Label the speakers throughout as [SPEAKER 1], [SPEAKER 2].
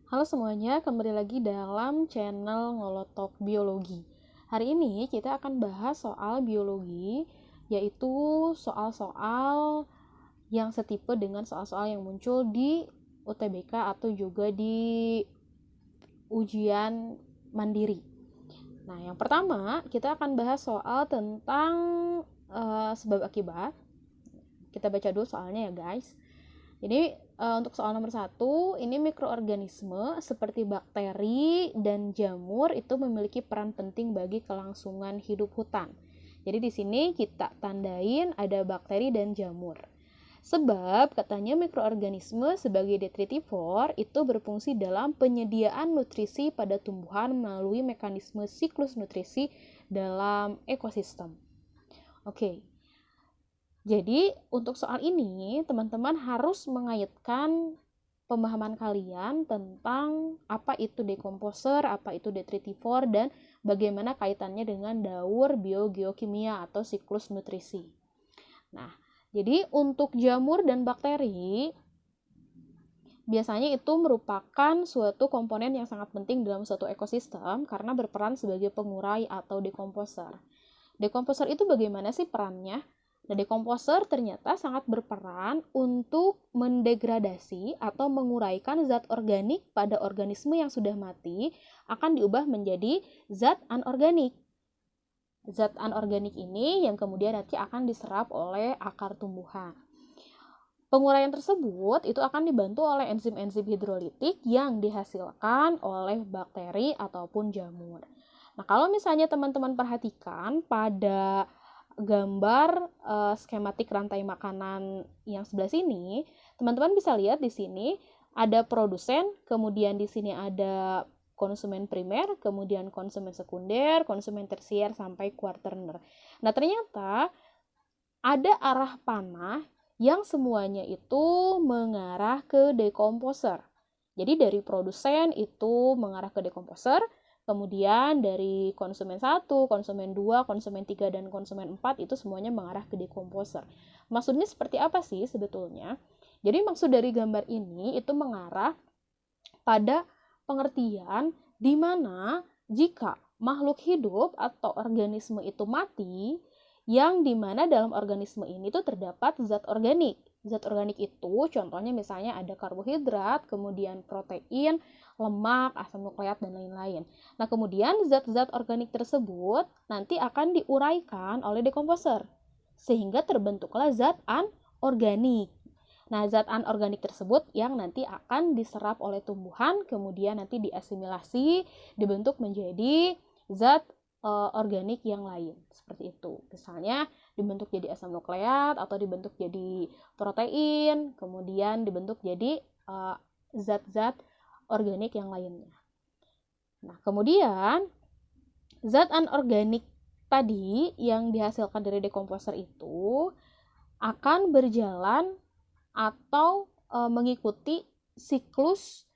[SPEAKER 1] Halo semuanya, kembali lagi dalam channel Ngolotok Biologi. Hari ini kita akan bahas soal biologi, yaitu soal-soal yang setipe dengan soal-soal yang muncul di UTBK atau juga di ujian mandiri. Nah, yang pertama kita akan bahas soal tentang sebab akibat. Kita baca dulu soalnya ya guys. Jadi untuk soal nomor 1, ini mikroorganisme seperti bakteri dan jamur itu memiliki peran penting bagi kelangsungan hidup hutan. Jadi di sini kita tandain ada bakteri dan jamur. Sebab katanya mikroorganisme sebagai detritivor itu berfungsi dalam penyediaan nutrisi pada tumbuhan melalui mekanisme siklus nutrisi dalam ekosistem. Oke. Jadi, untuk soal ini, teman-teman harus mengaitkan pemahaman kalian tentang apa itu dekomposer, apa itu detritivor, dan bagaimana kaitannya dengan daur biogeokimia atau siklus nutrisi. Nah, jadi untuk jamur dan bakteri, biasanya itu merupakan suatu komponen yang sangat penting dalam suatu ekosistem karena berperan sebagai pengurai atau dekomposer. Dekomposer itu bagaimana sih perannya? Nah, dekomposer ternyata sangat berperan untuk mendegradasi atau menguraikan zat organik pada organisme yang sudah mati akan diubah menjadi zat anorganik. Zat anorganik ini yang kemudian nanti akan diserap oleh akar tumbuhan. Penguraian tersebut itu akan dibantu oleh enzim-enzim hidrolitik yang dihasilkan oleh bakteri ataupun jamur. Nah, kalau misalnya teman-teman perhatikan pada gambar skematik rantai makanan yang sebelah sini, teman-teman bisa lihat di sini ada produsen, kemudian di sini ada konsumen primer, kemudian konsumen sekunder, konsumen tersier sampai kuarterner. Nah, ternyata ada arah panah yang semuanya itu mengarah ke dekomposer. Jadi dari produsen itu mengarah ke dekomposer, kemudian dari konsumen 1, konsumen 2, konsumen 3, dan konsumen 4 itu semuanya mengarah ke dekomposer. Maksudnya seperti apa sih sebetulnya? Jadi maksud dari gambar ini itu mengarah pada pengertian di mana jika makhluk hidup atau organisme itu mati, yang dimana dalam organisme ini tuh terdapat zat organik. Zat organik itu contohnya misalnya ada karbohidrat, kemudian protein, lemak, asam nukleat, dan lain-lain. Nah, kemudian zat-zat organik tersebut nanti akan diuraikan oleh dekomposer, sehingga terbentuklah zat anorganik. Nah, zat anorganik tersebut yang nanti akan diserap oleh tumbuhan, kemudian nanti diasimilasi, dibentuk menjadi zat organik yang lain, seperti itu. Misalnya dibentuk jadi asam nukleat atau dibentuk jadi protein, kemudian dibentuk jadi zat-zat organik yang lainnya. Nah, kemudian zat anorganik tadi yang dihasilkan dari dekomposer itu akan berjalan atau mengikuti siklus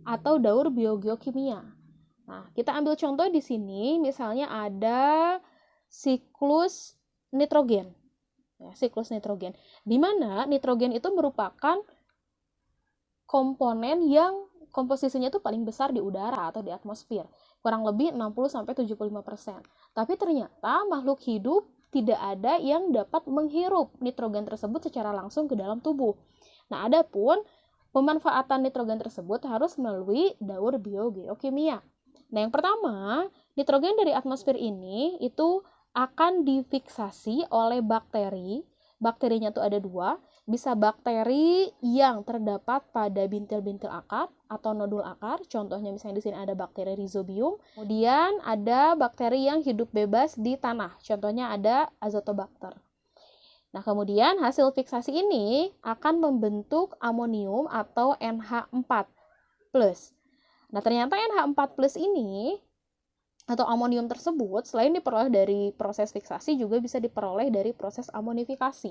[SPEAKER 1] atau daur biogeokimia. Nah, kita ambil contoh di sini, misalnya ada siklus nitrogen. Ya, siklus nitrogen. Di mana nitrogen itu merupakan komponen yang komposisinya itu paling besar di udara atau di atmosfer. Kurang lebih 60-75%. Tapi ternyata makhluk hidup tidak ada yang dapat menghirup nitrogen tersebut secara langsung ke dalam tubuh. Nah, adapun pemanfaatan nitrogen tersebut harus melalui daur biogeokimia. Nah, yang pertama, nitrogen dari atmosfer ini itu akan difiksasi oleh bakteri. Bakterinya tuh ada 2, bisa bakteri yang terdapat pada bintil-bintil akar atau nodul akar. Contohnya misalnya di sini ada bakteri Rhizobium. Kemudian ada bakteri yang hidup bebas di tanah. Contohnya ada Azotobacter. Nah, kemudian hasil fiksasi ini akan membentuk amonium atau NH4+. Nah, ternyata NH4+ ini atau amonium tersebut selain diperoleh dari proses fiksasi juga bisa diperoleh dari proses amonifikasi.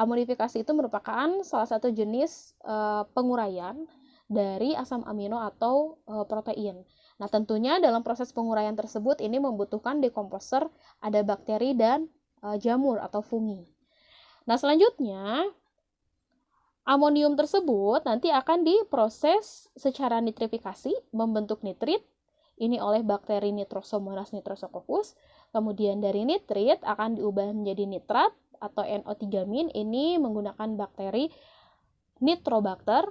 [SPEAKER 1] Amonifikasi itu merupakan salah satu jenis penguraian dari asam amino atau protein. Nah, tentunya dalam proses penguraian tersebut ini membutuhkan dekomposer, ada bakteri dan jamur atau fungi. Nah, selanjutnya Amonium tersebut nanti akan diproses secara nitrifikasi membentuk nitrit, ini oleh bakteri Nitrosomonas nitrosococcus. Kemudian dari nitrit akan diubah menjadi nitrat atau NO3-, ini menggunakan bakteri Nitrobacter.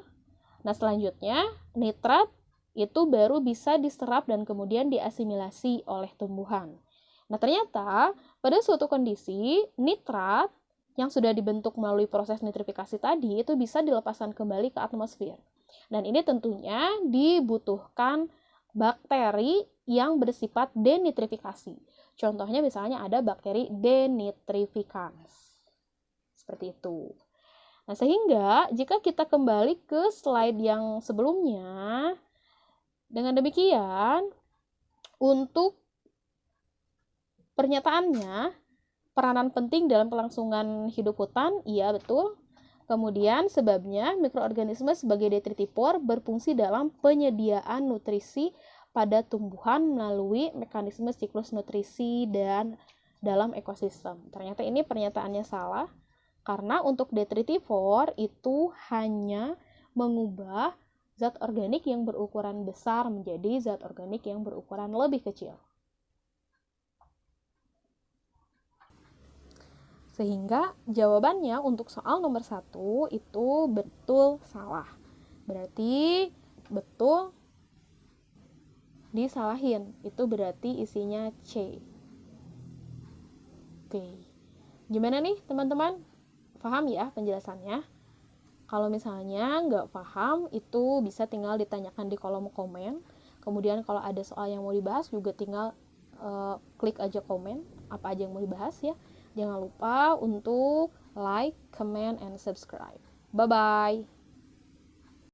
[SPEAKER 1] Nah, selanjutnya nitrat itu baru bisa diserap dan kemudian diasimilasi oleh tumbuhan. Nah, ternyata pada suatu kondisi nitrat yang sudah dibentuk melalui proses nitrifikasi tadi itu bisa dilepaskan kembali ke atmosfer. Dan ini tentunya dibutuhkan bakteri yang bersifat denitrifikasi. Contohnya misalnya ada bakteri denitrifikans. Seperti itu. Nah, sehingga jika kita kembali ke slide yang sebelumnya, dengan demikian, untuk pernyataannya, peranan penting dalam kelangsungan hidup hutan, iya betul. Kemudian sebabnya mikroorganisme sebagai detritipor berfungsi dalam penyediaan nutrisi pada tumbuhan melalui mekanisme siklus nutrisi dan dalam ekosistem. Ternyata ini pernyataannya salah, karena untuk detritivor itu hanya mengubah zat organik yang berukuran besar menjadi zat organik yang berukuran lebih kecil. Sehingga jawabannya untuk soal nomor 1 itu betul salah. Berarti betul disalahin. Itu berarti isinya C. Oke. Gimana nih teman-teman? Paham ya penjelasannya? Kalau misalnya nggak paham, itu bisa tinggal ditanyakan di kolom komen. Kemudian kalau ada soal yang mau dibahas juga tinggal klik aja komen apa aja yang mau dibahas ya. Jangan lupa untuk like, comment, and subscribe. Bye-bye.